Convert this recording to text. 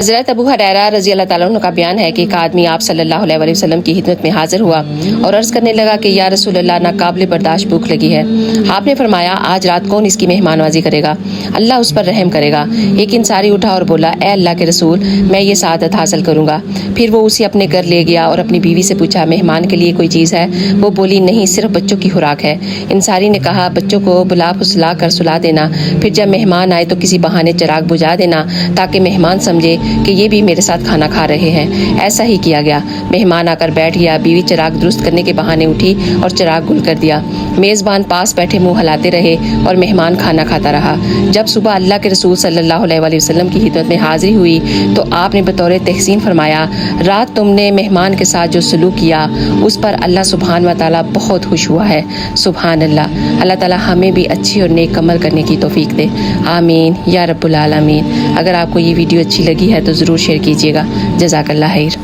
حضرت ابو ہریرہ رضی اللہ تعالیٰ عنہ کا بیان ہے کہ ایک آدمی آپ صلی اللہ علیہ وسلم کی خدمت میں حاضر ہوا اور عرض کرنے لگا کہ یا رسول اللہ ناقابل برداشت بھوک لگی ہے۔ آپ نے فرمایا آج رات کون اس کی مہمان نوازی کرے گا، اللہ اس پر رحم کرے گا۔ ایک انصاری اٹھا اور بولا اے اللہ کے رسول میں یہ سعادت حاصل کروں گا۔ پھر وہ اسے اپنے گھر لے گیا اور اپنی بیوی سے پوچھا مہمان کے لیے کوئی چیز ہے؟ وہ بولی نہیں، صرف بچوں کی خوراک ہے۔ انصاری نے کہا بچوں کو بلا پھسلا کر سلا دینا، پھر جب مہمان آئے تو کسی بہانے چراغ بجھا دینا تاکہ مہمان سمجھے کہ یہ بھی میرے ساتھ کھانا کھا رہے ہیں۔ ایسا ہی کیا گیا۔ مہمان آ کر بیٹھ گیا، بیوی چراغ درست کرنے کے بہانے اٹھی اور چراغ گل کر دیا۔ میزبان پاس بیٹھے منہ ہلاتے رہے اور مہمان کھانا کھاتا رہا۔ جب صبح اللہ کے رسول صلی اللہ علیہ وسلم کی خدمت میں حاضری ہوئی تو آپ نے بطور تحسین فرمایا رات تم نے مہمان کے ساتھ جو سلوک کیا اس پر اللہ سبحانہ و تعالیٰ بہت خوش ہوا ہے۔ سبحان اللہ۔ اللہ تعالیٰ ہمیں بھی اچھی اور نیک عمل کرنے کی توفیق دے، آمین یا رب العالمین۔ اگر آپ کو یہ ویڈیو اچھی لگی ہے تو ضرور شیئر کیجیے گا۔ جزاک اللہ خیر۔